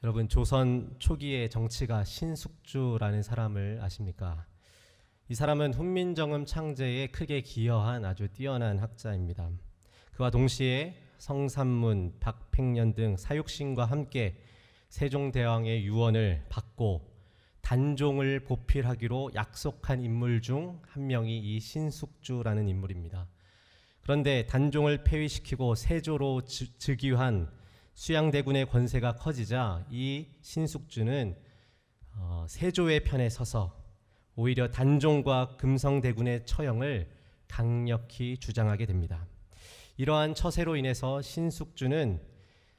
여러분, 조선 초기의 정치가 신숙주라는 사람을 아십니까? 이 사람은 훈민정음 창제에 크게 기여한 아주 뛰어난 학자입니다. 그와 동시에 성삼문, 박팽년 등 사육신과 함께 세종대왕의 유언을 받고 단종을 보필하기로 약속한 인물 중 한 명이 이 신숙주라는 인물입니다. 그런데 단종을 폐위시키고 세조로 즉위한 수양대군의 권세가 커지자 이 신숙주는 세조의 편에 서서 오히려 단종과 금성대군의 처형을 강력히 주장하게 됩니다. 이러한 처세로 인해서 신숙주는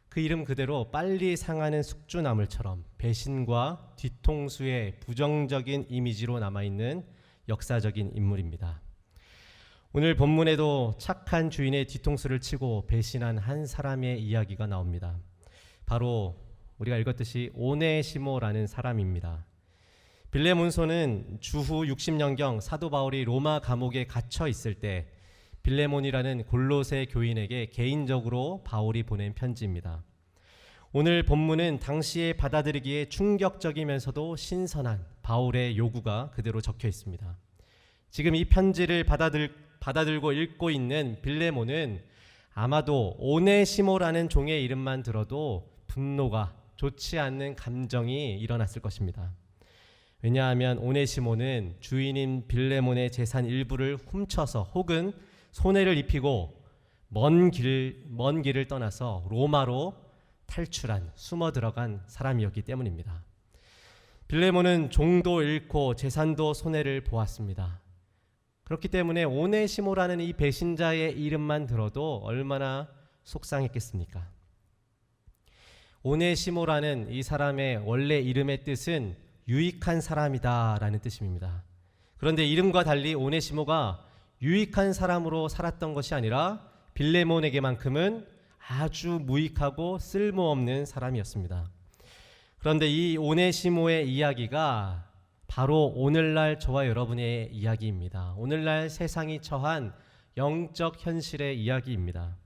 그 이름 그대로 빨리 상하는 숙주나물처럼 배신과 뒤통수의 부정적인 이미지로 남아있는 역사적인 인물입니다. 오늘 본문에도 착한 주인의 뒤통수를 치고 배신한 한 사람의 이야기가 나옵니다. 바로 우리가 읽었듯이 오네시모라는 사람입니다. 빌레몬서는 주후 60년경 사도 바울이 로마 감옥에 갇혀 있을 때 빌레몬이라는 골로새 교인에게 개인적으로 바울이 보낸 편지입니다. 오늘 본문은 당시에 받아들이기에 충격적이면서도 신선한 바울의 요구가 그대로 적혀 있습니다. 지금 이 편지를 받아들고 읽고 있는 빌레몬은 아마도 오네시모라는 종의 이름만 들어도 분노가 좋지 않는 감정이 일어났을 것입니다. 왜냐하면 오네시모는 주인인 빌레몬의 재산 일부를 훔쳐서 혹은 손해를 입히고 먼 길을 떠나서 로마로 탈출한, 숨어 들어간 사람이었기 때문입니다. 빌레몬은 종도 잃고 재산도 손해를 보았습니다. 그렇기 때문에 오네시모라는 이 배신자의 이름만 들어도 얼마나 속상했겠습니까? 오네시모라는 이 사람의 원래 이름의 뜻은 유익한 사람이다 라는 뜻입니다. 그런데 이름과 달리 오네시모가 유익한 사람으로 살았던 것이 아니라 빌레몬에게만큼은 아주 무익하고 쓸모없는 사람이었습니다. 그런데 이 오네시모의 이야기가 바로 오늘날 저와 여러분의 이야기입니다. 오늘날 세상이 처한 영적 현실의 이야기입니다.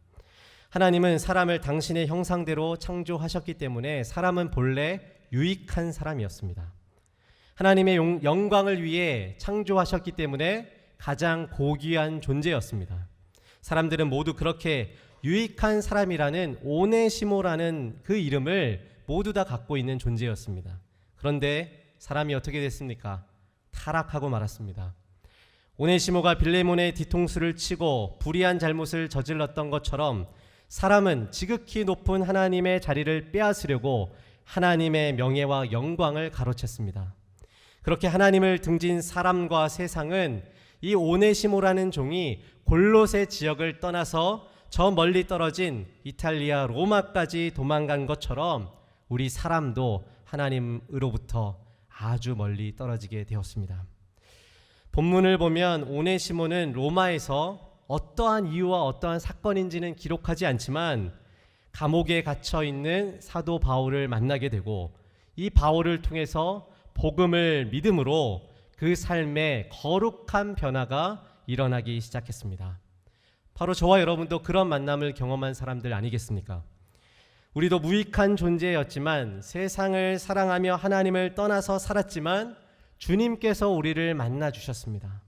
하나님은 사람을 당신의 형상대로 창조하셨기 때문에 사람은 본래 유익한 사람이었습니다. 하나님의 영광을 위해 창조하셨기 때문에 가장 고귀한 존재였습니다. 사람들은 모두 그렇게 유익한 사람이라는 오네시모라는 그 이름을 모두 다 갖고 있는 존재였습니다. 그런데 사람이 어떻게 됐습니까? 타락하고 말았습니다. 오네시모가 빌레몬의 뒤통수를 치고 불의한 잘못을 저질렀던 것처럼 사람은 지극히 높은 하나님의 자리를 빼앗으려고 하나님의 명예와 영광을 가로챘습니다. 그렇게 하나님을 등진 사람과 세상은 이 오네시모라는 종이 골로새 지역을 떠나서 저 멀리 떨어진 이탈리아 로마까지 도망간 것처럼 우리 사람도 하나님으로부터 아주 멀리 떨어지게 되었습니다. 본문을 보면 오네시모는 로마에서 어떠한 이유와 어떠한 사건인지는 기록하지 않지만 감옥에 갇혀 있는 사도 바울을 만나게 되고 이 바울을 통해서 복음을 믿음으로 그 삶에 거룩한 변화가 일어나기 시작했습니다. 바로 저와 여러분도 그런 만남을 경험한 사람들 아니겠습니까? 우리도 무익한 존재였지만 세상을 사랑하며 하나님을 떠나서 살았지만 주님께서 우리를 만나 주셨습니다.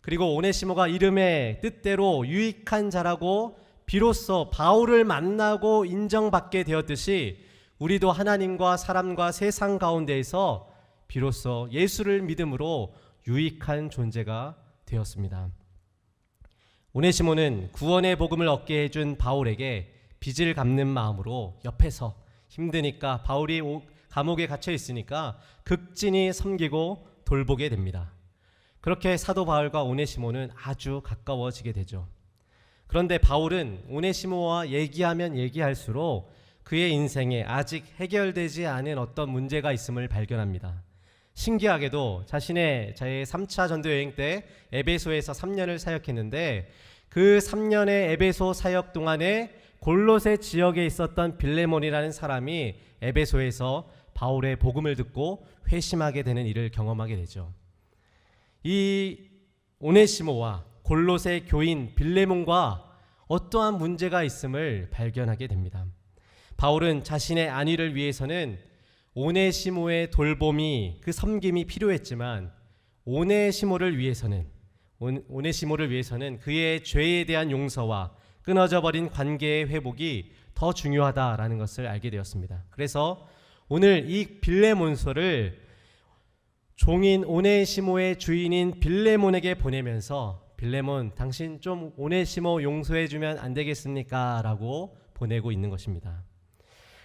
그리고 오네시모가 이름의 뜻대로 유익한 자라고 비로소 바울을 만나고 인정받게 되었듯이 우리도 하나님과 사람과 세상 가운데에서 비로소 예수를 믿음으로 유익한 존재가 되었습니다. 오네시모는 구원의 복음을 얻게 해준 바울에게 빚을 갚는 마음으로 옆에서 힘드니까 바울이 감옥에 갇혀 있으니까 극진히 섬기고 돌보게 됩니다. 그렇게 사도 바울과 오네시모는 아주 가까워지게 되죠. 그런데 바울은 오네시모와 얘기하면 얘기할수록 그의 인생에 아직 해결되지 않은 어떤 문제가 있음을 발견합니다. 신기하게도 자신의 제3차 전도여행 때 에베소에서 3년을 사역했는데 그 3년의 에베소 사역 동안에 골로새 지역에 있었던 빌레몬이라는 사람이 에베소에서 바울의 복음을 듣고 회심하게 되는 일을 경험하게 되죠. 이 오네시모와 골로새 교인 빌레몬과 어떠한 문제가 있음을 발견하게 됩니다. 바울은 자신의 안위를 위해서는 오네시모의 돌봄이, 그 섬김이 필요했지만 오네시모를 위해서는 그의 죄에 대한 용서와 끊어져 버린 관계의 회복이 더 중요하다라는 것을 알게 되었습니다. 그래서 오늘 이 빌레몬서를 종인 오네시모의 주인인 빌레몬에게 보내면서, 빌레몬, 당신 좀 오네시모 용서해 주면 안 되겠습니까? 라고 보내고 있는 것입니다.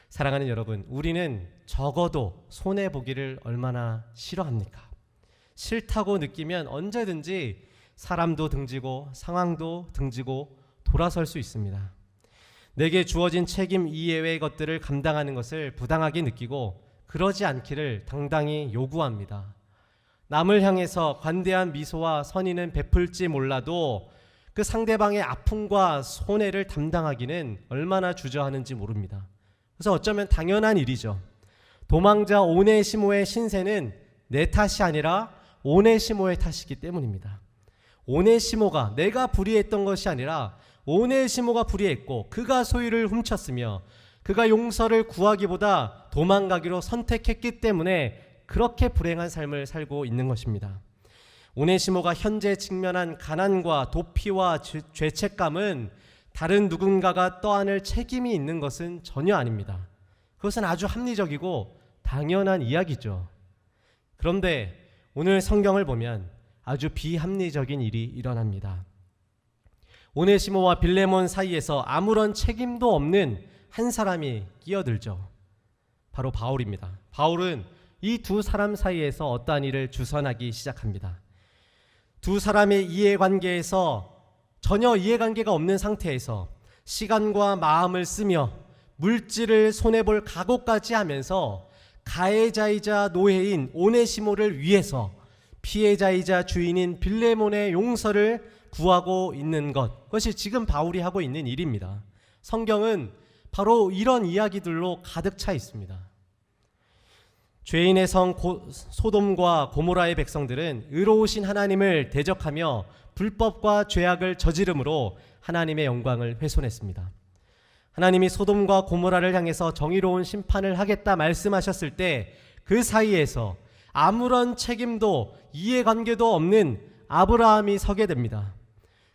사랑하는 여러분, 우리는 적어도 손해보기를 얼마나 싫어합니까? 싫다고 느끼면 언제든지 사람도 등지고 상황도 등지고 돌아설 수 있습니다. 내게 주어진 책임 이외의 것들을 감당하는 것을 부당하게 느끼고 그러지 않기를 당당히 요구합니다. 남을 향해서 관대한 미소와 선의는 베풀지 몰라도 그 상대방의 아픔과 손해를 담당하기는 얼마나 주저하는지 모릅니다. 그래서 어쩌면 당연한 일이죠. 도망자 오네시모의 신세는 내 탓이 아니라 오네시모의 탓이기 때문입니다. 오네시모가, 내가 불의했던 것이 아니라 오네시모가 불의했고 그가 소유를 훔쳤으며 그가 용서를 구하기보다 도망가기로 선택했기 때문에 그렇게 불행한 삶을 살고 있는 것입니다. 오네시모가 현재 직면한 가난과 도피와 죄책감은 다른 누군가가 떠안을 책임이 있는 것은 전혀 아닙니다. 그것은 아주 합리적이고 당연한 이야기죠. 그런데 오늘 성경을 보면 아주 비합리적인 일이 일어납니다. 오네시모와 빌레몬 사이에서 아무런 책임도 없는 한 사람이 끼어들죠. 바로 바울입니다. 바울은 이 두 사람 사이에서 어떠한 일을 주선하기 시작합니다. 두 사람의 이해관계에서 전혀 이해관계가 없는 상태에서 시간과 마음을 쓰며 물질을 손해볼 각오까지 하면서 가해자이자 노예인 오네시모를 위해서 피해자이자 주인인 빌레몬의 용서를 구하고 있는 것, 그것이 지금 바울이 하고 있는 일입니다. 성경은 바로 이런 이야기들로 가득 차 있습니다. 죄인의 성 소돔과 고모라의 백성들은 의로우신 하나님을 대적하며 불법과 죄악을 저지름으로 하나님의 영광을 훼손했습니다. 하나님이 소돔과 고모라를 향해서 정의로운 심판을 하겠다 말씀하셨을 때 그 사이에서 아무런 책임도 이해관계도 없는 아브라함이 서게 됩니다.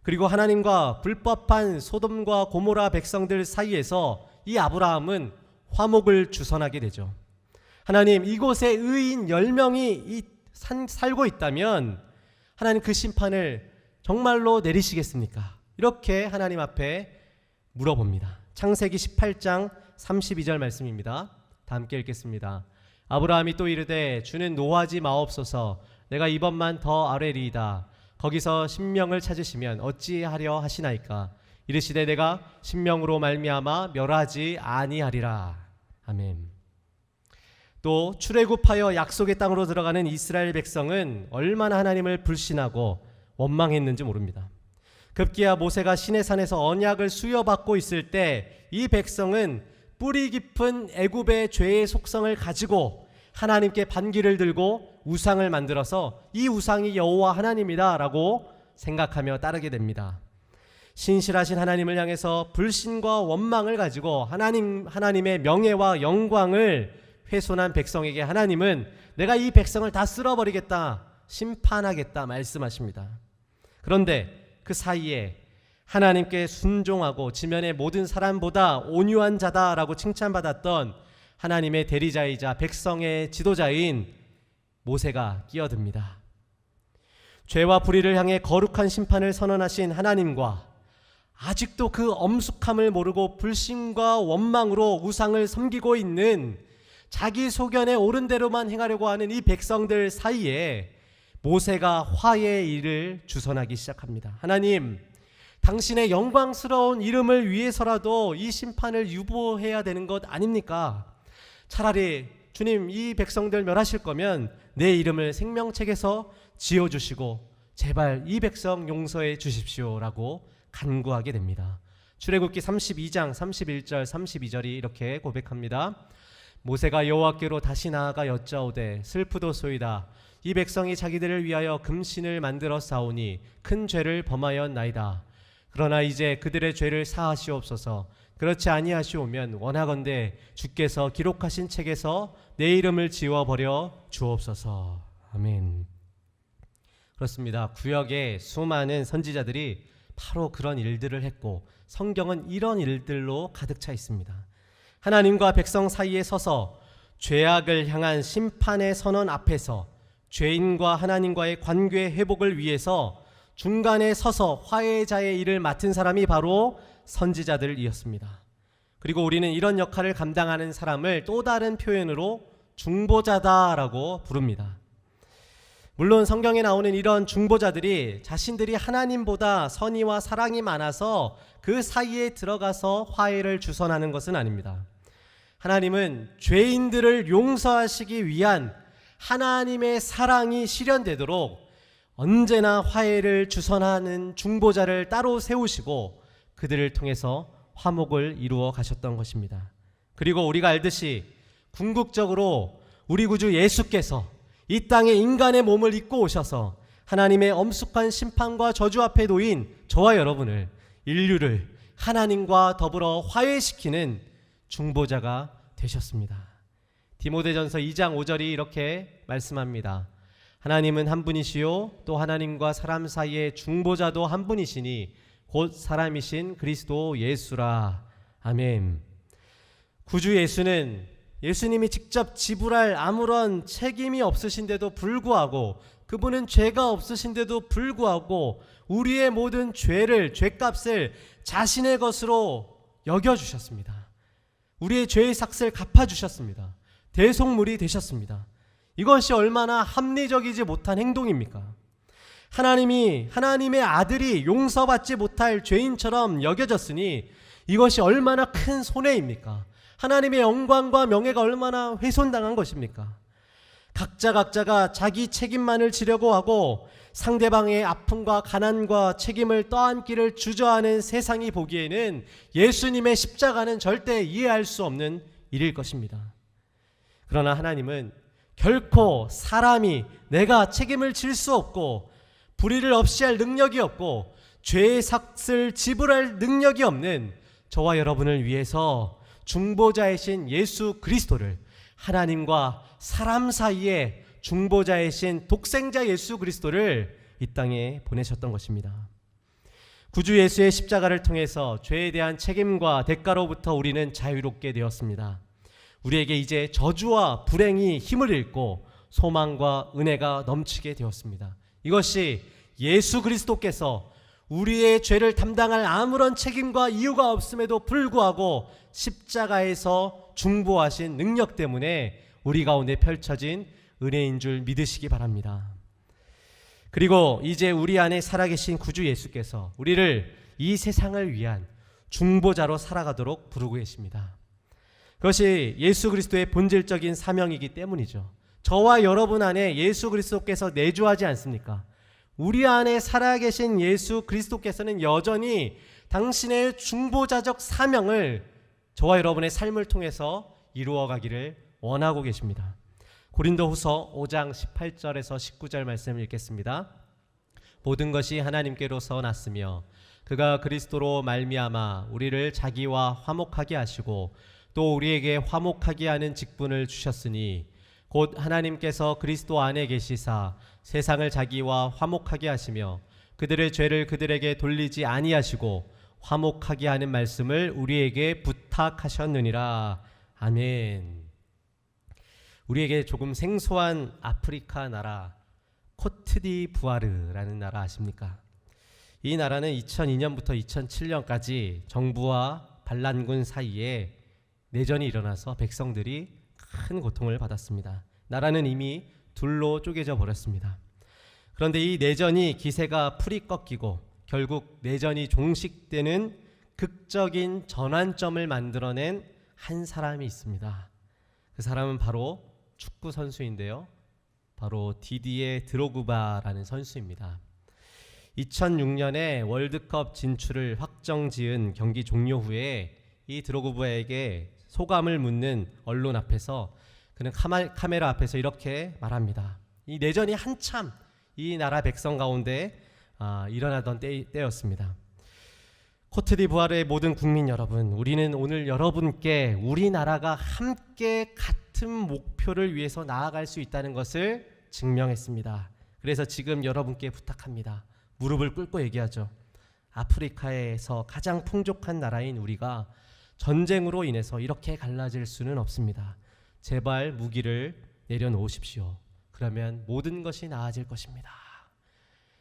그리고 하나님과 불법한 소돔과 고모라 백성들 사이에서 이 아브라함은 화목을 주선하게 되죠. 하나님, 이곳에 의인 10명이 살고 있다면 하나님 그 심판을 정말로 내리시겠습니까? 이렇게 하나님 앞에 물어봅니다. 창세기 18장 32절 말씀입니다. 다 함께 읽겠습니다. 아브라함이 또 이르되 주는 노하지 마옵소서. 내가 이번만 더 아뢰리이다. 거기서 신명을 찾으시면 어찌하려 하시나이까. 이르시되 내가 신명으로 말미암아 멸하지 아니하리라. 아멘. 또 출애굽하여 약속의 땅으로 들어가는 이스라엘 백성은 얼마나 하나님을 불신하고 원망했는지 모릅니다. 급기야 모세가 시내산에서 언약을 수여받고 있을 때 이 백성은 뿌리 깊은 애굽의 죄의 속성을 가지고 하나님께 반기를 들고 우상을 만들어서 이 우상이 여호와 하나님이다 라고 생각하며 따르게 됩니다. 신실하신 하나님을 향해서 불신과 원망을 가지고 하나님의 명예와 영광을 훼손한 백성에게 하나님은 내가 이 백성을 다 쓸어버리겠다, 심판하겠다 말씀하십니다. 그런데 그 사이에 하나님께 순종하고 지면의 모든 사람보다 온유한 자다라고 칭찬받았던 하나님의 대리자이자 백성의 지도자인 모세가 끼어듭니다. 죄와 불의를 향해 거룩한 심판을 선언하신 하나님과 아직도 그 엄숙함을 모르고 불신과 원망으로 우상을 섬기고 있는 자기 소견에 옳은 대로만 행하려고 하는 이 백성들 사이에 모세가 화해의 일을 주선하기 시작합니다. 하나님, 당신의 영광스러운 이름을 위해서라도 이 심판을 유보해야 되는 것 아닙니까? 차라리 주님, 이 백성들 멸하실 거면 내 이름을 생명책에서 지어주시고 제발 이 백성 용서해 주십시오라고 간구하게 됩니다. 출애굽기 32장 31절 32절이 이렇게 고백합니다. 모세가 여호와께로 다시 나아가 여짜오되 슬프도소이다. 이 백성이 자기들을 위하여 금신을 만들어 싸우니 큰 죄를 범하였나이다. 그러나 이제 그들의 죄를 사하시옵소서. 그렇지 아니하시오면 원하건대 주께서 기록하신 책에서 내 이름을 지워버려 주옵소서. 아멘. 그렇습니다. 구약의 수많은 선지자들이 바로 그런 일들을 했고 성경은 이런 일들로 가득 차 있습니다. 하나님과 백성 사이에 서서 죄악을 향한 심판의 선언 앞에서 죄인과 하나님과의 관계 회복을 위해서 중간에 서서 화해자의 일을 맡은 사람이 바로 선지자들이었습니다. 그리고 우리는 이런 역할을 감당하는 사람을 또 다른 표현으로 중보자다라고 부릅니다. 물론 성경에 나오는 이런 중보자들이 자신들이 하나님보다 선의와 사랑이 많아서 그 사이에 들어가서 화해를 주선하는 것은 아닙니다. 하나님은 죄인들을 용서하시기 위한 하나님의 사랑이 실현되도록 언제나 화해를 주선하는 중보자를 따로 세우시고 그들을 통해서 화목을 이루어 가셨던 것입니다. 그리고 우리가 알듯이 궁극적으로 우리 구주 예수께서 이 땅에 인간의 몸을 입고 오셔서 하나님의 엄숙한 심판과 저주 앞에 놓인 저와 여러분을, 인류를 하나님과 더불어 화해시키는 중보자가 되셨습니다. 디모데전서 2장 5절이 이렇게 말씀합니다. 하나님은 한 분이시요 또 하나님과 사람 사이의 중보자도 한 분이시니 곧 사람이신 그리스도 예수라. 아멘. 구주 예수님이 직접 지불할 아무런 책임이 없으신데도 불구하고, 그분은 죄가 없으신데도 불구하고 우리의 모든 죄값을 자신의 것으로 여겨주셨습니다. 우리의 죄의 삭을 갚아주셨습니다. 대속물이 되셨습니다. 이것이 얼마나 합리적이지 못한 행동입니까? 하나님의 아들이 용서받지 못할 죄인처럼 여겨졌으니 이것이 얼마나 큰 손해입니까? 하나님의 영광과 명예가 얼마나 훼손당한 것입니까? 각자가 자기 책임만을 지려고 하고 상대방의 아픔과 가난과 책임을 떠안기를 주저하는 세상이 보기에는 예수님의 십자가는 절대 이해할 수 없는 일일 것입니다. 그러나 하나님은 결코 사람이 내가 책임을 질 수 없고 불의를 없이 할 능력이 없고 죄의 삭을 지불할 능력이 없는 저와 여러분을 위해서 중보자이신 예수 그리스도를, 하나님과 사람 사이에 중보자이신 독생자 예수 그리스도를 이 땅에 보내셨던 것입니다. 구주 예수의 십자가를 통해서 죄에 대한 책임과 대가로부터 우리는 자유롭게 되었습니다. 우리에게 이제 저주와 불행이 힘을 잃고 소망과 은혜가 넘치게 되었습니다. 이것이 예수 그리스도께서 우리의 죄를 담당할 아무런 책임과 이유가 없음에도 불구하고 십자가에서 중보하신 능력 때문에 우리 가운데 펼쳐진 은혜인 줄 믿으시기 바랍니다. 그리고 이제 우리 안에 살아계신 구주 예수께서 우리를 이 세상을 위한 중보자로 살아가도록 부르고 계십니다. 그것이 예수 그리스도의 본질적인 사명이기 때문이죠. 저와 여러분 안에 예수 그리스도께서 내주하지 않습니까? 우리 안에 살아계신 예수 그리스도께서는 여전히 당신의 중보자적 사명을 저와 여러분의 삶을 통해서 이루어가기를 원하고 계십니다. 고린도후서 5장 18절에서 19절 말씀을 읽겠습니다. 모든 것이 하나님께로서 났으며 그가 그리스도로 말미암아 우리를 자기와 화목하게 하시고 또 우리에게 화목하게 하는 직분을 주셨으니 곧 하나님께서 그리스도 안에 계시사 세상을 자기와 화목하게 하시며 그들의 죄를 그들에게 돌리지 아니하시고 화목하게 하는 말씀을 우리에게 부탁하셨느니라. 아멘. 우리에게 조금 생소한 아프리카 나라 코트디부아르라는 나라 아십니까? 이 나라는 2002년부터 2007년까지 정부와 반란군 사이에 내전이 일어나서 백성들이 큰 고통을 받았습니다. 나라는 이미 둘로 쪼개져 버렸습니다. 그런데 이 내전이 기세가 풀이 꺾이고 결국 내전이 종식되는 극적인 전환점을 만들어낸 한 사람이 있습니다. 그 사람은 바로 축구 선수인데요. 바로 디디에 드로그바라는 선수입니다. 2006년에 월드컵 진출을 확정지은 경기 종료 후에 이 드로그바에게 소감을 묻는 언론 앞에서 그는 카메라 앞에서 이렇게 말합니다. 이 내전이 한참 이 나라 백성 가운데 일어나던 때였습니다. 코트디부아르의 모든 국민 여러분, 우리는 오늘 여러분께 우리나라가 함께 같은 목표를 위해서 나아갈 수 있다는 것을 증명했습니다. 그래서 지금 여러분께 부탁합니다. 무릎을 꿇고 얘기하죠. 아프리카에서 가장 풍족한 나라인 우리가 전쟁으로 인해서 이렇게 갈라질 수는 없습니다. 제발 무기를 내려놓으십시오. 그러면 모든 것이 나아질 것입니다.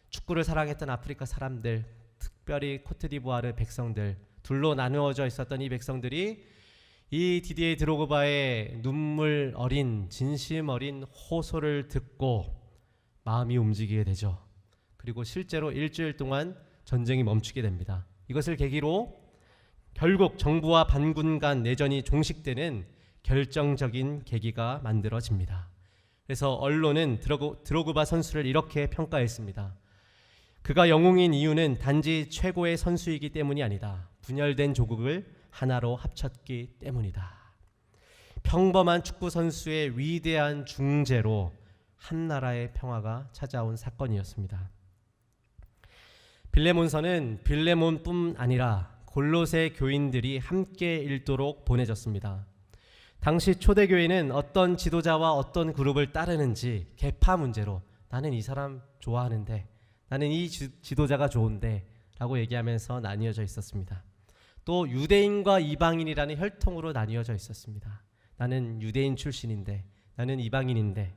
축구를 사랑했던 아프리카 사람들, 특별히 코트디부아르 백성들, 둘로 나누어져 있었던 이 백성들이 이 디디에 드로그바의 눈물 어린, 진심 어린 호소를 듣고 마음이 움직이게 되죠. 그리고 실제로 일주일 동안 전쟁이 멈추게 됩니다. 이것을 계기로 결국 정부와 반군 간 내전이 종식되는 결정적인 계기가 만들어집니다. 그래서 언론은 드로그바 선수를 이렇게 평가했습니다. 그가 영웅인 이유는 단지 최고의 선수이기 때문이 아니다. 분열된 조국을 하나로 합쳤기 때문이다. 평범한 축구 선수의 위대한 중재로 한 나라의 평화가 찾아온 사건이었습니다. 빌레몬서는 빌레몬뿐 아니라 골로새 교인들이 함께 읽도록 보내졌습니다. 당시 초대교회는 어떤 지도자와 어떤 그룹을 따르는지 계파 문제로 나는 이 사람 좋아하는데, 나는 이 지도자가 좋은데 라고 얘기하면서 나뉘어져 있었습니다. 또 유대인과 이방인이라는 혈통으로 나뉘어져 있었습니다. 나는 유대인 출신인데, 나는 이방인인데.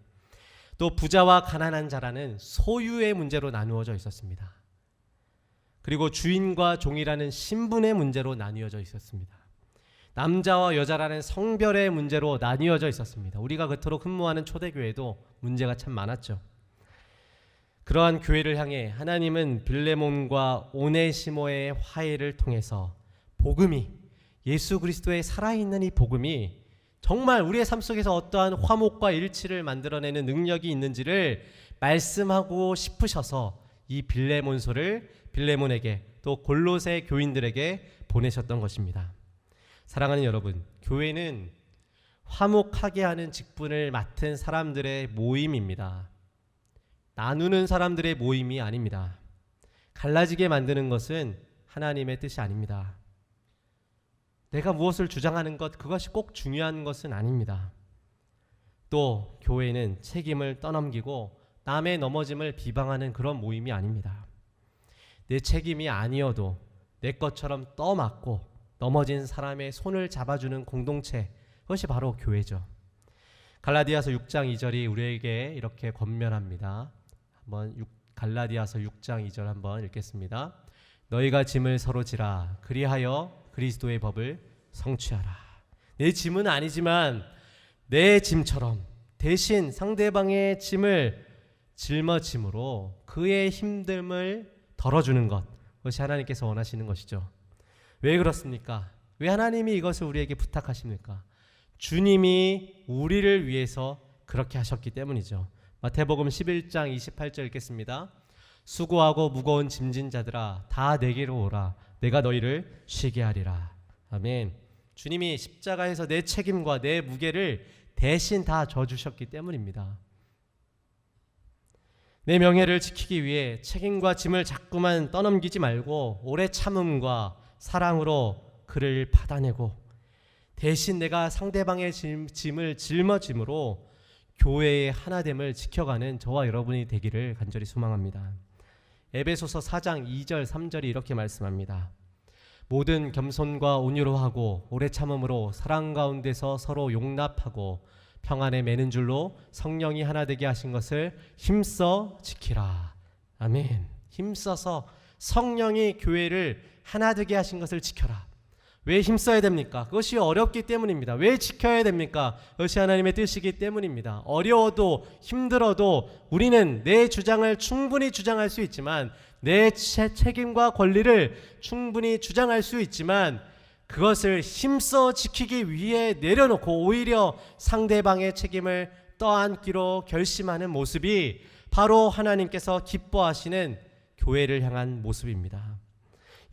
또 부자와 가난한 자라는 소유의 문제로 나누어져 있었습니다. 그리고 주인과 종이라는 신분의 문제로 나뉘어져 있었습니다. 남자와 여자라는 성별의 문제로 나뉘어져 있었습니다. 우리가 그토록 흠모하는 초대교회도 문제가 참 많았죠. 그러한 교회를 향해 하나님은 빌레몬과 오네시모의 화해를 통해서 복음이, 예수 그리스도의 살아있는 이 복음이 정말 우리의 삶 속에서 어떠한 화목과 일치를 만들어내는 능력이 있는지를 말씀하고 싶으셔서 이 빌레몬서를 빌레몬에게 또 골로새 교인들에게 보내셨던 것입니다. 사랑하는 여러분, 교회는 화목하게 하는 직분을 맡은 사람들의 모임입니다. 나누는 사람들의 모임이 아닙니다. 갈라지게 만드는 것은 하나님의 뜻이 아닙니다. 내가 무엇을 주장하는 것, 그것이 꼭 중요한 것은 아닙니다. 또 교회는 책임을 떠넘기고 남의 넘어짐을 비방하는 그런 모임이 아닙니다. 내 책임이 아니어도 내 것처럼 떠맡고 넘어진 사람의 손을 잡아주는 공동체, 그것이 바로 교회죠. 갈라디아서 6장 2절이 우리에게 이렇게 권면합니다. 한번 갈라디아서 6장 2절 한번 읽겠습니다. 너희가 짐을 서로 지라, 그리하여 그리스도의 법을 성취하라. 내 짐은 아니지만 내 짐처럼 대신 상대방의 짐을 짊어짐으로 그의 힘듦을 덜어주는 것, 그것이 하나님께서 원하시는 것이죠. 왜 그렇습니까? 왜 하나님이 이것을 우리에게 부탁하십니까? 주님이 우리를 위해서 그렇게 하셨기 때문이죠. 마태복음 11장 28절 읽겠습니다. 수고하고 무거운 짐진 자들아 다 내게로 오라. 내가 너희를 쉬게 하리라. 아멘. 주님이 십자가에서 내 책임과 내 무게를 대신 다 져주셨기 때문입니다. 내 명예를 지키기 위해 책임과 짐을 자꾸만 떠넘기지 말고 오래 참음과 사랑으로 그를 받아내고 대신 내가 상대방의 짐을 짊어짐으로 교회의 하나됨을 지켜가는 저와 여러분이 되기를 간절히 소망합니다. 에베소서 4장 2절 3절이 이렇게 말씀합니다. 모든 겸손과 온유로 하고 오래 참음으로 사랑 가운데서 서로 용납하고 평안에 매는 줄로 성령이 하나 되게 하신 것을 힘써 지키라. 아멘. 힘써서 성령이 교회를 하나 되게 하신 것을 지켜라. 왜 힘써야 됩니까? 그것이 어렵기 때문입니다. 왜 지켜야 됩니까? 그것이 하나님의 뜻이기 때문입니다. 어려워도 힘들어도 우리는 내 주장을 충분히 주장할 수 있지만, 내 책임과 권리를 충분히 주장할 수 있지만, 그것을 힘써 지키기 위해 내려놓고 오히려 상대방의 책임을 떠안기로 결심하는 모습이 바로 하나님께서 기뻐하시는 교회를 향한 모습입니다.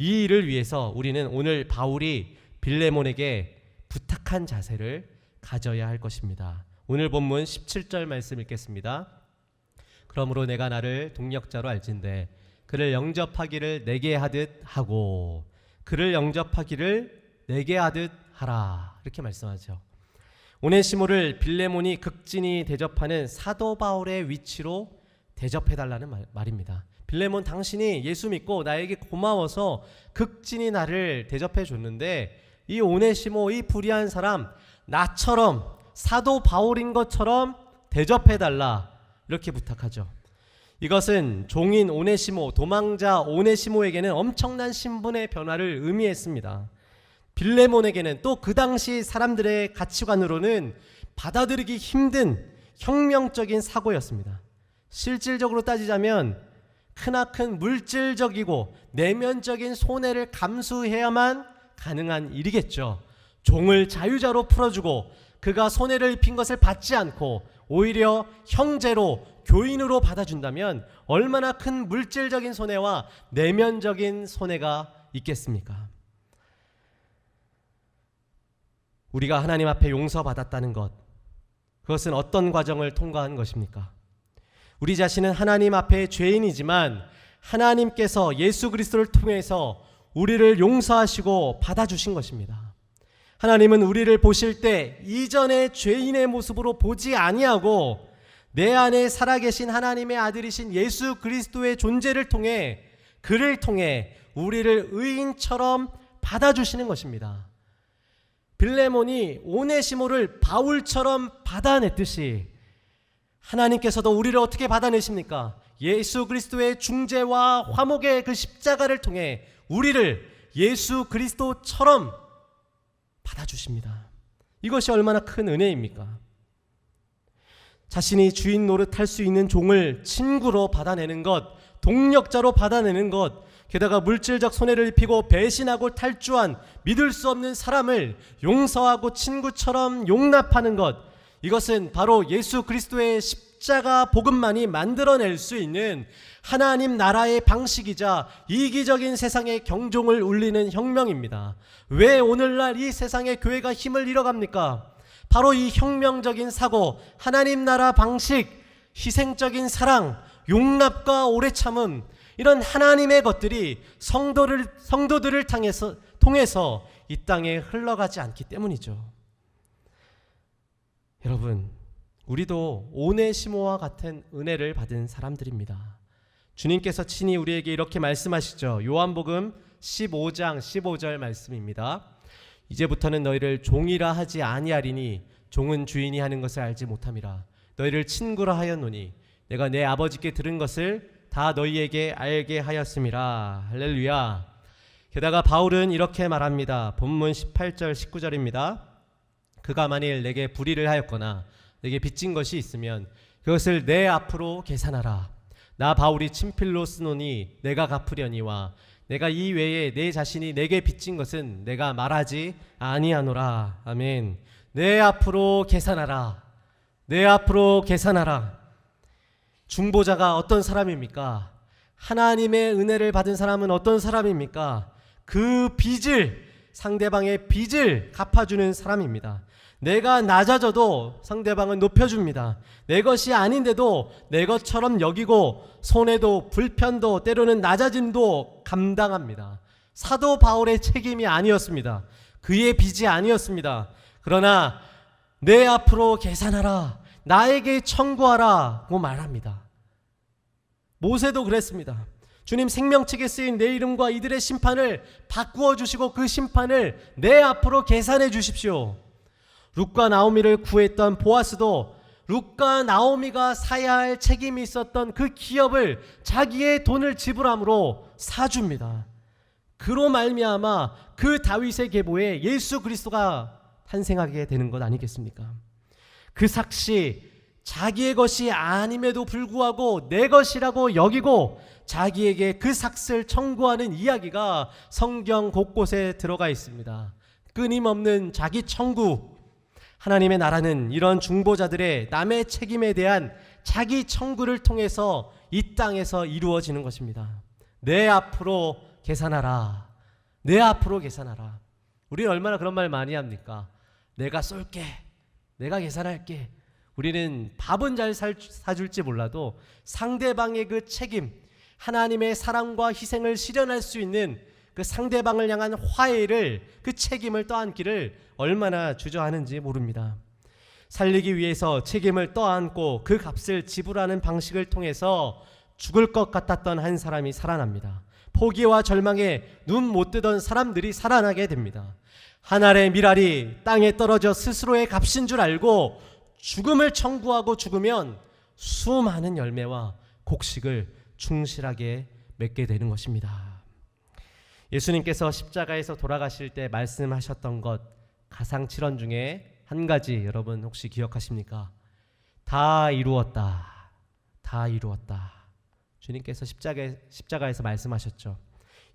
이 일을 위해서 우리는 오늘 바울이 빌레몬에게 부탁한 자세를 가져야 할 것입니다. 오늘 본문 17절 말씀 읽겠습니다. 그러므로 내가 나를 동력자로 알진대 그를 영접하기를 내게 하듯 하고 그를 영접하기를 내게 하듯 하라. 이렇게 말씀하죠. 오네시모를 빌레몬이 극진히 대접하는 사도 바울의 위치로 대접해달라는 말입니다. 빌레몬, 당신이 예수 믿고 나에게 고마워서 극진히 나를 대접해 줬는데 이 오네시모, 이 불의한 사람, 나처럼 사도 바울인 것처럼 대접해달라, 이렇게 부탁하죠. 이것은 종인 오네시모, 도망자 오네시모에게는 엄청난 신분의 변화를 의미했습니다. 빌레몬에게는 또 그 당시 사람들의 가치관으로는 받아들이기 힘든 혁명적인 사고였습니다. 실질적으로 따지자면 크나큰 물질적이고 내면적인 손해를 감수해야만 가능한 일이겠죠. 종을 자유자로 풀어주고 그가 손해를 입힌 것을 받지 않고 오히려 형제로, 교인으로 받아준다면 얼마나 큰 물질적인 손해와 내면적인 손해가 있겠습니까? 우리가 하나님 앞에 용서받았다는 것, 그것은 어떤 과정을 통과한 것입니까? 우리 자신은 하나님 앞에 죄인이지만 하나님께서 예수 그리스도를 통해서 우리를 용서하시고 받아주신 것입니다. 하나님은 우리를 보실 때 이전의 죄인의 모습으로 보지 아니하고 내 안에 살아계신 하나님의 아들이신 예수 그리스도의 존재를 통해, 그를 통해 우리를 의인처럼 받아주시는 것입니다. 빌레몬이 오네시모를 바울처럼 받아냈듯이 하나님께서도 우리를 어떻게 받아내십니까? 예수 그리스도의 중재와 화목의 그 십자가를 통해 우리를 예수 그리스도처럼 받아주십니다. 이것이 얼마나 큰 은혜입니까? 자신이 주인 노릇할 수 있는 종을 친구로 받아내는 것, 동력자로 받아내는 것, 게다가 물질적 손해를 입히고 배신하고 탈주한 믿을 수 없는 사람을 용서하고 친구처럼 용납하는 것, 이것은 바로 예수 그리스도의 십자가 복음만이 만들어낼 수 있는 하나님 나라의 방식이자 이기적인 세상의 경종을 울리는 혁명입니다. 왜 오늘날 이 세상의 교회가 힘을 잃어갑니까? 바로 이 혁명적인 사고, 하나님 나라 방식, 희생적인 사랑, 용납과 오래 참음, 이런 하나님의 것들이 성도들을 통해서 이 땅에 흘러가지 않기 때문이죠. 여러분, 우리도 오네시모와 같은 은혜를 받은 사람들입니다. 주님께서 친히 우리에게 이렇게 말씀하시죠. 요한복음 15장 15절 말씀입니다. 이제부터는 너희를 종이라 하지 아니하리니 종은 주인이 하는 것을 알지 못함이라. 너희를 친구라 하였노니 내가 내 아버지께 들은 것을 다 너희에게 알게 하였음이라. 할렐루야. 게다가 바울은 이렇게 말합니다. 본문 18절 19절입니다. 그가 만일 내게 불의를 하였거나 내게 빚진 것이 있으면 그것을 내 앞으로 계산하라. 나 바울이 친필로 쓰노니 내가 갚으려니와 내가 이 외에 내 자신이 내게 빚진 것은 내가 말하지 아니하노라. 아멘. 내 앞으로 계산하라. 내 앞으로 계산하라. 중보자가 어떤 사람입니까? 하나님의 은혜를 받은 사람은 어떤 사람입니까? 그 빚을, 상대방의 빚을 갚아주는 사람입니다. 내가 낮아져도 상대방은 높여줍니다. 내 것이 아닌데도 내 것처럼 여기고 손해도 불편도 때로는 낮아짐도 감당합니다. 사도 바울의 책임이 아니었습니다. 그의 빚이 아니었습니다. 그러나 내 앞으로 계산하라, 나에게 청구하라고 말합니다. 모세도 그랬습니다. 주님, 생명책에 쓰인 내 이름과 이들의 심판을 바꾸어 주시고 그 심판을 내 앞으로 계산해 주십시오. 룻과 나오미를 구했던 보아스도 룻과 나오미가 사야 할 책임이 있었던 그 기업을 자기의 돈을 지불함으로 사줍니다. 그로 말미암아 그 다윗의 계보에 예수 그리스도가 탄생하게 되는 것 아니겠습니까? 그 삭시, 자기의 것이 아님에도 불구하고 내 것이라고 여기고 자기에게 그 삭스를 청구하는 이야기가 성경 곳곳에 들어가 있습니다. 끊임없는 자기 청구. 하나님의 나라는 이런 중보자들의 남의 책임에 대한 자기 청구를 통해서 이 땅에서 이루어지는 것입니다. 내 앞으로 계산하라. 내 앞으로 계산하라. 우리는 얼마나 그런 말 많이 합니까? 내가 쏠게. 내가 계산할게. 우리는 밥은 잘 사줄지 몰라도 상대방의 그 책임, 하나님의 사랑과 희생을 실현할 수 있는 그 그 상대방을 향한 화해를, 그 책임을 떠안기를 얼마나 주저하는지 모릅니다. 살리기 위해서 책임을 떠안고 그 값을 지불하는 방식을 통해서 죽을 것 같았던 한 사람이 살아납니다. 포기와 절망에 눈 못 뜨던 사람들이 살아나게 됩니다. 한 알의 밀알이 땅에 떨어져 스스로의 값인 줄 알고 죽음을 청구하고 죽으면 수많은 열매와 곡식을 충실하게 맺게 되는 것입니다. 예수님께서 십자가에서 돌아가실 때 말씀하셨던 것, 가상칠언 중에 한 가지 여러분 혹시 기억하십니까? 다 이루었다. 다 이루었다. 주님께서 십자가에서 말씀하셨죠.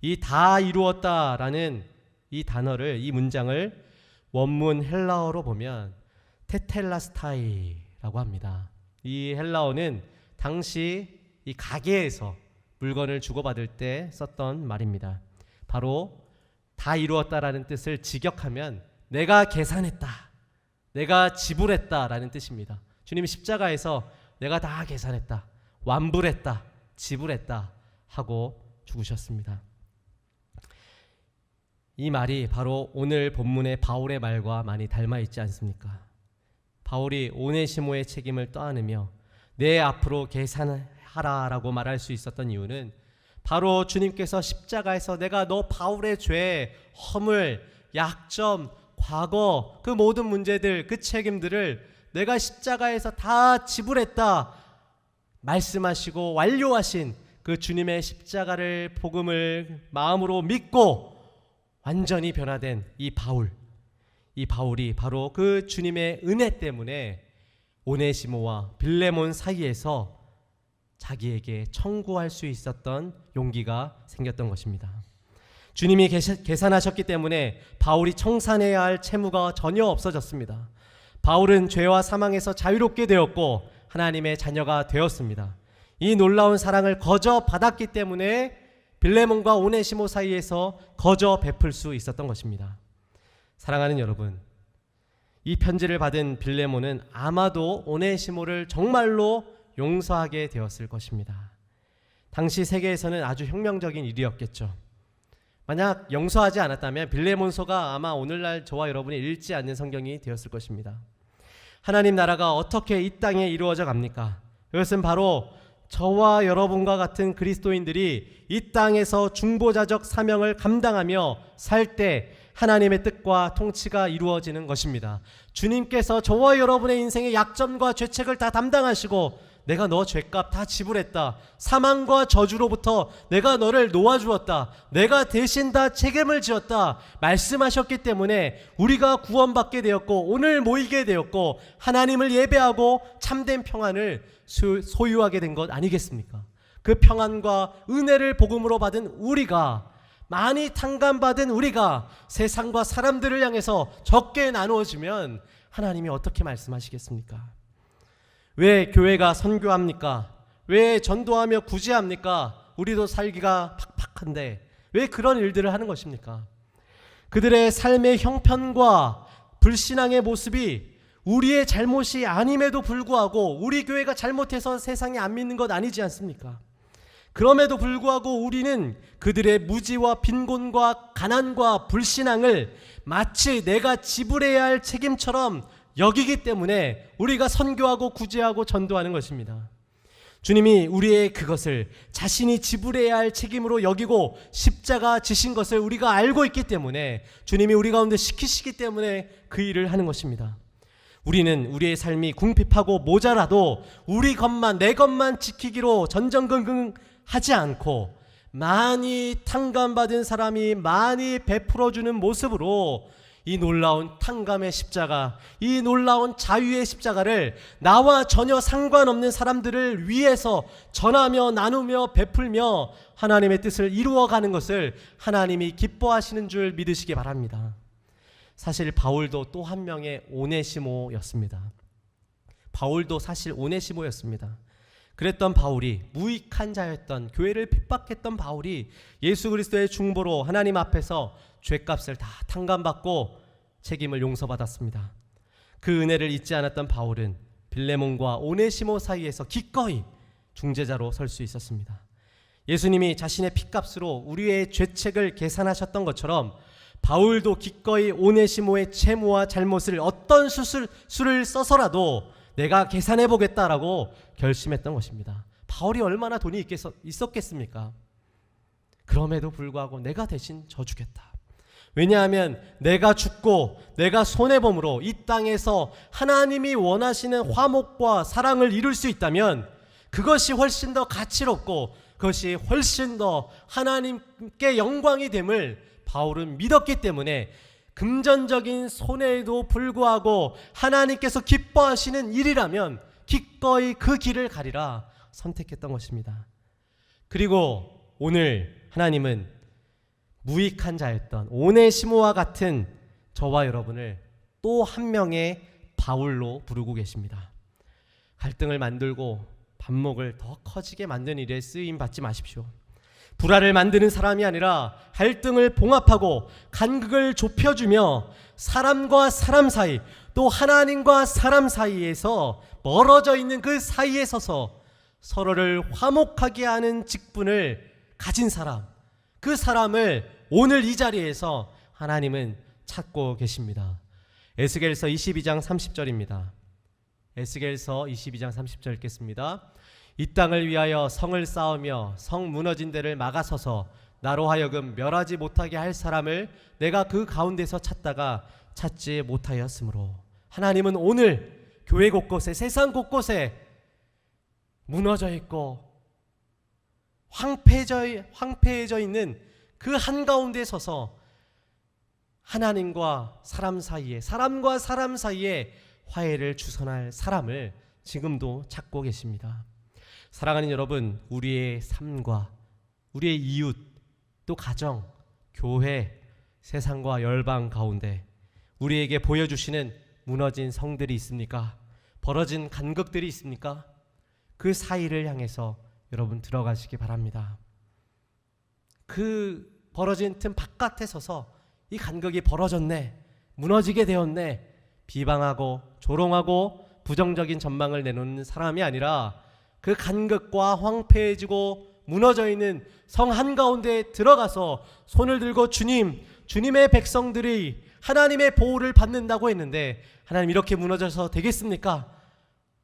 이 다 이루었다라는 이 단어를, 이 문장을 원문 헬라어로 보면 테텔라스타이라고 합니다. 이 헬라어는 당시 이 가게에서 물건을 주고받을 때 썼던 말입니다. 바로 다 이루었다라는 뜻을 직역하면 내가 계산했다, 내가 지불했다라는 뜻입니다. 주님이 십자가에서 내가 다 계산했다, 완불했다, 지불했다 하고 죽으셨습니다. 이 말이 바로 오늘 본문의 바울의 말과 많이 닮아 있지 않습니까? 바울이 오네시모의 책임을 떠안으며 내 앞으로 계산하라라고 말할 수 있었던 이유는 바로 주님께서 십자가에서 내가 너 바울의 죄, 허물, 약점, 과거, 그 모든 문제들, 그 책임들을 내가 십자가에서 다 지불했다 말씀하시고 완료하신 그 주님의 십자가를, 복음을 마음으로 믿고 완전히 변화된 이 바울이 바로 그 주님의 은혜 때문에 오네시모와 빌레몬 사이에서 자기에게 청구할 수 있었던 용기가 생겼던 것입니다. 주님이 계산하셨기 때문에 바울이 청산해야 할 채무가 전혀 없어졌습니다. 바울은 죄와 사망에서 자유롭게 되었고 하나님의 자녀가 되었습니다. 이 놀라운 사랑을 거저 받았기 때문에 빌레몬과 오네시모 사이에서 거저 베풀 수 있었던 것입니다. 사랑하는 여러분, 이 편지를 받은 빌레몬은 아마도 오네시모를 정말로 용서하게 되었을 것입니다. 당시 세계에서는 아주 혁명적인 일이었겠죠. 만약 용서하지 않았다면 빌레몬서가 아마 오늘날 저와 여러분이 읽지 않는 성경이 되었을 것입니다. 하나님 나라가 어떻게 이 땅에 이루어져 갑니까? 그것은 바로 저와 여러분과 같은 그리스도인들이 이 땅에서 중보자적 사명을 감당하며 살 때 하나님의 뜻과 통치가 이루어지는 것입니다. 주님께서 저와 여러분의 인생의 약점과 죄책을 다 담당하시고 내가 너 죄값 다 지불했다, 사망과 저주로부터 내가 너를 놓아주었다, 내가 대신 다 책임을 지었다 말씀하셨기 때문에 우리가 구원받게 되었고 오늘 모이게 되었고 하나님을 예배하고 참된 평안을 소유하게 된 것 아니겠습니까? 그 평안과 은혜를 복음으로 받은 우리가, 많이 탕감받은 우리가 세상과 사람들을 향해서 적게 나누어지면 하나님이 어떻게 말씀하시겠습니까? 왜 교회가 선교합니까? 왜 전도하며 구제합니까? 우리도 살기가 팍팍한데 왜 그런 일들을 하는 것입니까? 그들의 삶의 형편과 불신앙의 모습이 우리의 잘못이 아님에도 불구하고 우리 교회가 잘못해서 세상이 안 믿는 것 아니지 않습니까? 그럼에도 불구하고 우리는 그들의 무지와 빈곤과 가난과 불신앙을 마치 내가 지불해야 할 책임처럼 여기기 때문에 우리가 선교하고 구제하고 전도하는 것입니다. 주님이 우리의 그것을 자신이 지불해야 할 책임으로 여기고 십자가 지신 것을 우리가 알고 있기 때문에 주님이 우리 가운데 시키시기 때문에 그 일을 하는 것입니다. 우리는 우리의 삶이 궁핍하고 모자라도 우리 것만, 내 것만 지키기로 전전긍긍 하지 않고 많이 탕감받은 사람이 많이 베풀어주는 모습으로 이 놀라운 탕감의 십자가, 이 놀라운 자유의 십자가를 나와 전혀 상관없는 사람들을 위해서 전하며 나누며 베풀며 하나님의 뜻을 이루어가는 것을 하나님이 기뻐하시는 줄 믿으시기 바랍니다. 사실 바울도 또 한 명의 오네시모였습니다. 바울도 사실 오네시모였습니다. 그랬던 바울이, 무익한 자였던, 교회를 핍박했던 바울이 예수 그리스도의 중보로 하나님 앞에서 죄값을 다 탕감받고 책임을 용서받았습니다. 그 은혜를 잊지 않았던 바울은 빌레몬과 오네시모 사이에서 기꺼이 중재자로 설 수 있었습니다. 예수님이 자신의 핏값으로 우리의 죄책을 계산하셨던 것처럼 바울도 기꺼이 오네시모의 채무와 잘못을 어떤 수를 써서라도 내가 계산해 보겠다라고 결심했던 것입니다. 바울이 얼마나 돈이 있었겠습니까? 그럼에도 불구하고 내가 대신 져주겠다. 왜냐하면 내가 죽고 내가 손해범으로 이 땅에서 하나님이 원하시는 화목과 사랑을 이룰 수 있다면 그것이 훨씬 더 가치롭고 그것이 훨씬 더 하나님께 영광이 됨을 바울은 믿었기 때문에 금전적인 손해에도 불구하고 하나님께서 기뻐하시는 일이라면 기꺼이 그 길을 가리라 선택했던 것입니다. 그리고 오늘 하나님은 무익한 자였던 오네시모와 같은 저와 여러분을 또 한 명의 바울로 부르고 계십니다. 갈등을 만들고 반목을 더 커지게 만드는 일에 쓰임 받지 마십시오. 불화를 만드는 사람이 아니라 갈등을 봉합하고 간극을 좁혀주며 사람과 사람 사이 또 하나님과 사람 사이에서 멀어져 있는 그 사이에 서서 서로를 화목하게 하는 직분을 가진 사람, 그 사람을 오늘 이 자리에서 하나님은 찾고 계십니다. 에스겔서 22장 30절입니다. 에스겔서 22장 30절 읽겠습니다. 이 땅을 위하여 성을 쌓으며 성 무너진 데를 막아서서 나로 하여금 멸하지 못하게 할 사람을 내가 그 가운데서 찾다가 찾지 못하였으므로 하나님은 오늘 교회 곳곳에 세상 곳곳에 무너져 있고 황폐해져 있는 그 한가운데 서서 하나님과 사람 사이에 사람과 사람 사이에 화해를 주선할 사람을 지금도 찾고 계십니다. 사랑하는 여러분, 우리의 삶과 우리의 이웃 또 가정, 교회, 세상과 열방 가운데 우리에게 보여주시는 무너진 성들이 있습니까? 벌어진 간극들이 있습니까? 그 사이를 향해서 여러분 들어가시기 바랍니다. 그 벌어진 틈 바깥에 서서 이 간극이 벌어졌네, 무너지게 되었네, 비방하고 조롱하고 부정적인 전망을 내놓는 사람이 아니라 그 간극과 황폐해지고 무너져 있는 성 한가운데 들어가서 손을 들고 주님의 백성들이 하나님의 보호를 받는다고 했는데 하나님 이렇게 무너져서 되겠습니까?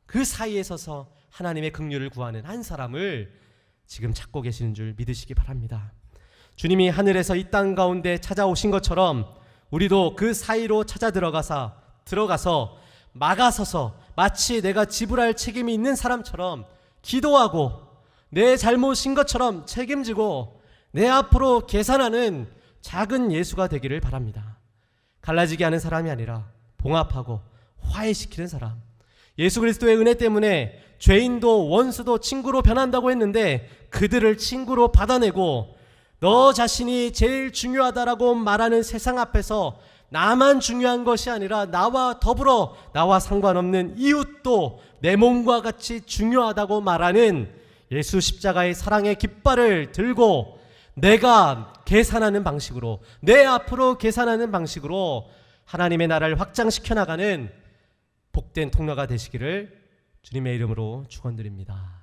그 사이에 서서 하나님의 긍휼을 구하는 한 사람을 지금 찾고 계시는 줄 믿으시기 바랍니다. 주님이 하늘에서 이 땅 가운데 찾아오신 것처럼 우리도 그 사이로 찾아 들어가서 막아서서 마치 내가 지불할 책임이 있는 사람처럼 기도하고 내 잘못인 것처럼 책임지고 내 앞으로 계산하는 작은 예수가 되기를 바랍니다. 갈라지게 하는 사람이 아니라 봉합하고 화해시키는 사람. 예수 그리스도의 은혜 때문에 죄인도 원수도 친구로 변한다고 했는데 그들을 친구로 받아내고 너 자신이 제일 중요하다라고 말하는 세상 앞에서 나만 중요한 것이 아니라 나와 더불어 나와 상관없는 이웃도 내 몸과 같이 중요하다고 말하는 예수 십자가의 사랑의 깃발을 들고 내가 계산하는 방식으로, 내 앞으로 계산하는 방식으로 하나님의 나라를 확장시켜 나가는 복된 통로가 되시기를 주님의 이름으로 축원드립니다.